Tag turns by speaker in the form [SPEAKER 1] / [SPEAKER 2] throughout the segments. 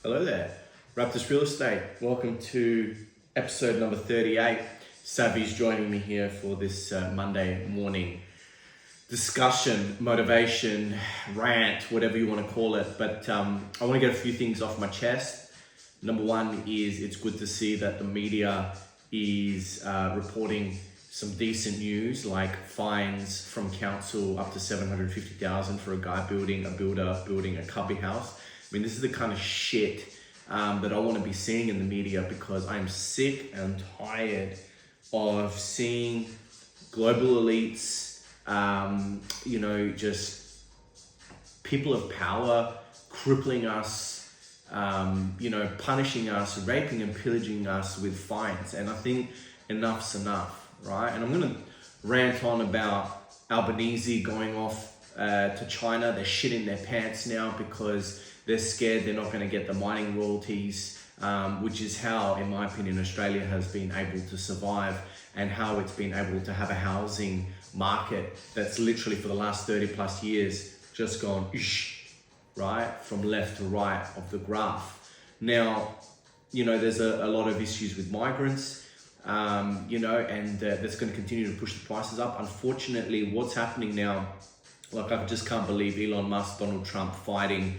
[SPEAKER 1] Hello there, Raptors Real Estate. Welcome to episode number 38. Savvy's joining me here for this Monday morning discussion, motivation, rant, whatever you want to call it. But I want to get a few things off my chest. Number one is it's good to see that the media is reporting some decent news, like fines from council up to $750,000 for a builder building a cubby house. I mean, this is the kind of shit that I want to be seeing in the media, because I'm sick and tired of seeing global elites, just people of power crippling us, punishing us, raping and pillaging us with fines. And I think enough's enough, right? And I'm going to rant on about Albanese going off to China. They're shitting their pants now because they're scared they're not going to get the mining royalties, which is how, in my opinion, Australia has been able to survive, and how it's been able to have a housing market that's literally for the last 30 plus years just gone right from left to right of the graph. Now, there's a lot of issues with migrants, and that's going to continue to push the prices up. Unfortunately, what's happening now, like, I just can't believe Elon Musk, Donald Trump fighting.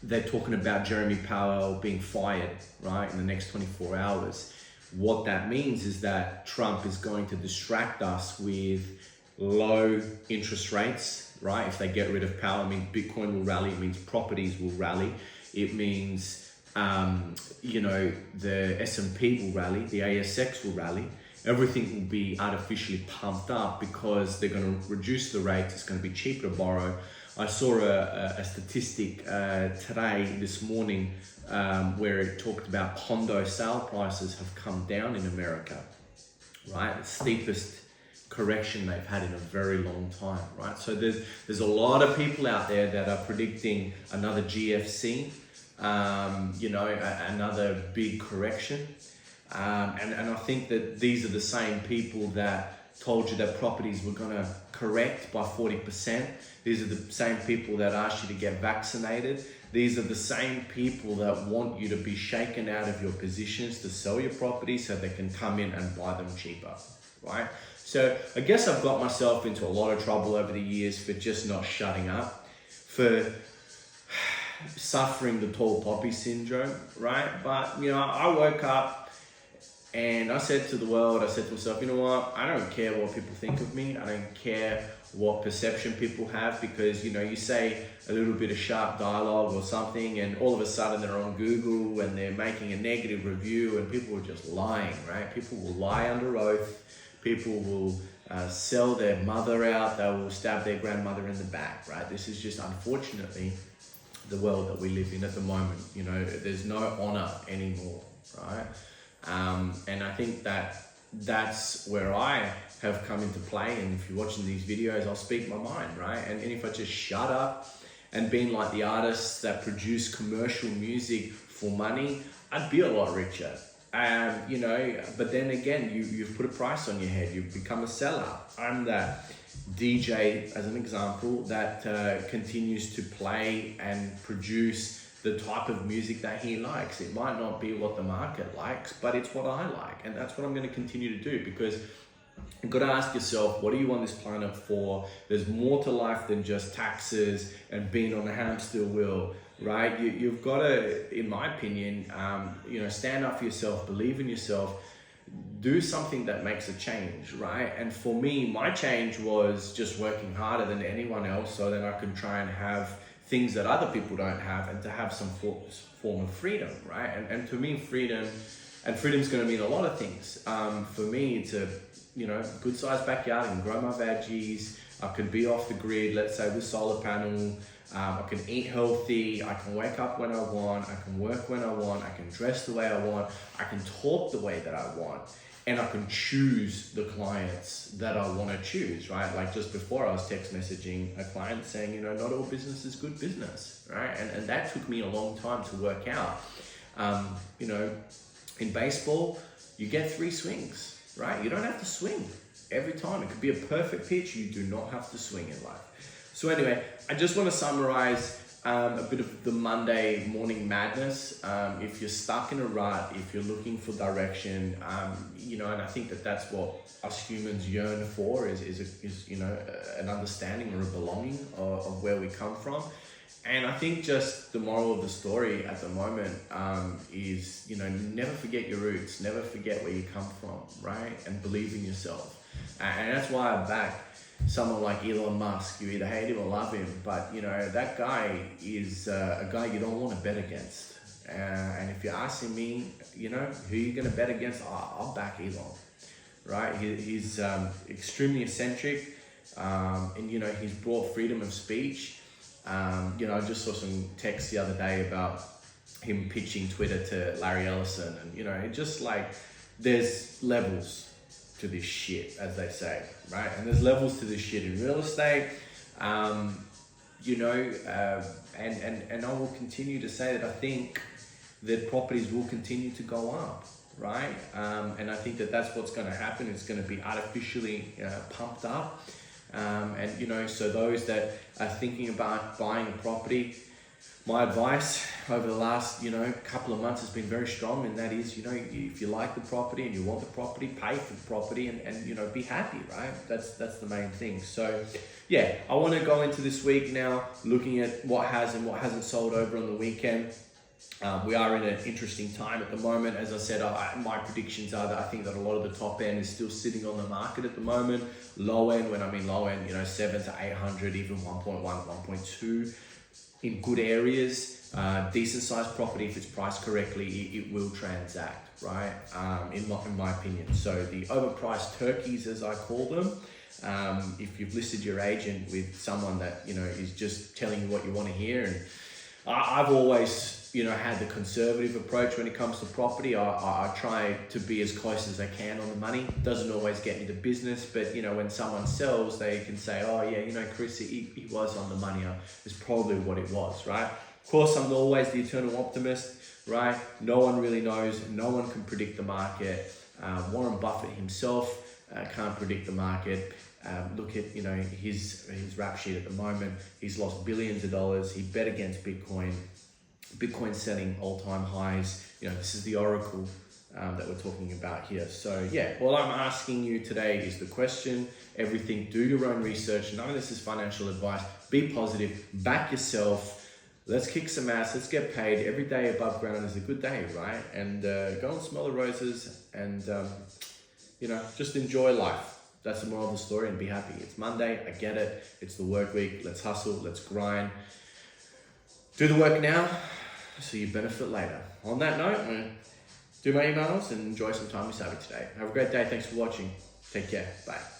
[SPEAKER 1] They're talking about Jeremy Powell being fired, right, in the next 24 hours. What that means is that Trump is going to distract us with low interest rates, right? If they get rid of Powell, it means Bitcoin will rally, it means properties will rally, it means, the S&P will rally, the ASX will rally. Everything will be artificially pumped up because they're going to reduce the rates. It's going to be cheaper to borrow. I saw a statistic this morning, where it talked about condo sale prices have come down in America, right? The steepest correction they've had in a very long time, right? So there's a lot of people out there that are predicting another GFC, another big correction. And I think that these are the same people that told you that properties were going to correct by 40%. These are the same people that asked you to get vaccinated. These are the same people that want you to be shaken out of your positions to sell your property so they can come in and buy them cheaper, right? So I guess I've got myself into a lot of trouble over the years for just not shutting up, for suffering the tall poppy syndrome, right? But, I woke up and I said to the world, I said to myself, you know what? I don't care what people think of me. I don't care what perception people have, because, you say a little bit of sharp dialogue or something and all of a sudden they're on Google and they're making a negative review, and people are just lying, right? People will lie under oath. People will sell their mother out. They will stab their grandmother in the back, right? This is just, unfortunately, the world that we live in at the moment. There's no honor anymore, right? And I think that's where I have come into play. And if you're watching these videos, I'll speak my mind, right? And if I just shut up and being like the artists that produce commercial music for money, I'd be a lot richer. But then again, you've put a price on your head. You've become a seller. I'm that DJ, as an example, that continues to play and produce the type of music that he likes. It might not be what the market likes, but it's what I like. And that's what I'm going to continue to do, because you've got to ask yourself, what are you on this planet for? There's more to life than just taxes and being on a hamster wheel, right? You've got to, in my opinion, stand up for yourself, believe in yourself, do something that makes a change, right? And for me, my change was just working harder than anyone else so that I can try and have things that other people don't have, and to have some form of freedom, right? And to me, freedom's going to mean a lot of things. For me, it's a good sized backyard. I can grow my veggies. I can be off the grid, let's say with solar panel. I can eat healthy. I can wake up when I want. I can work when I want. I can dress the way I want. I can talk the way that I want. And I can choose the clients that I want to choose, right? Like just before, I was text messaging a client saying, not all business is good business, right? And that took me a long time to work out. In baseball, you get 3 swings, right? You don't have to swing every time. It could be a perfect pitch. You do not have to swing in life. So anyway, I just want to summarize a bit of the Monday morning madness. If you're stuck in a rut, if you're looking for direction, and I think that that's what us humans yearn for is an understanding or a belonging of where we come from. And I think just the moral of the story at the moment is, never forget your roots, never forget where you come from, right? And believe in yourself. And that's why I back someone like Elon Musk. You either hate him or love him, but that guy is a guy you don't want to bet against. And if you're asking me, who you're going to bet against, I'll back Elon, right? He's extremely eccentric, and he's brought freedom of speech. I just saw some texts the other day about him pitching Twitter to Larry Ellison, and it just like there's levels to this shit, as they say, right? And there's levels to this shit in real estate, and I will continue to say that I think that properties will continue to go up, right? And I think that that's what's going to happen. It's going to be artificially pumped up, so those that are thinking about buying a property, my advice over the last, couple of months has been very strong, and that is, if you like the property and you want the property, pay for the property and be happy, right? That's the main thing. So, yeah, I want to go into this week now looking at what has and what hasn't sold over on the weekend. We are in an interesting time at the moment. As I said, my predictions are that I think that a lot of the top end is still sitting on the market at the moment. Low end, when I mean low end, 700 to 800, even 1.1, 1.2 in good areas. Decent sized property, if it's priced correctly, it will transact, right? In my opinion. So the overpriced turkeys, as I call them, if you've listed your agent with someone that, is just telling you what you want to hear, and I've always, had the conservative approach when it comes to property. I try to be as close as I can on the money. Doesn't always get me the business, but when someone sells, they can say, oh yeah, Chris, he was on the money. It's probably what it was, right? Of course, I'm always the eternal optimist, right? No one really knows. No one can predict the market. Warren Buffett himself can't predict the market. Look at his rap sheet at the moment. He's lost billions of dollars. He bet against Bitcoin. Bitcoin setting all-time highs. This is the oracle that we're talking about here. So yeah, all I'm asking you today is the question. Everything, do your own research. None of this is financial advice. Be positive. Back yourself. Let's kick some ass. Let's get paid. Every day above ground is a good day, right? And go and smell the roses and just enjoy life. That's the moral of the story, and be happy. It's Monday, I get it. It's the work week. Let's hustle, let's grind. Do the work now so you benefit later. On that note, I'm going to do my emails and enjoy some time with Savvy today. Have a great day. Thanks for watching. Take care. Bye.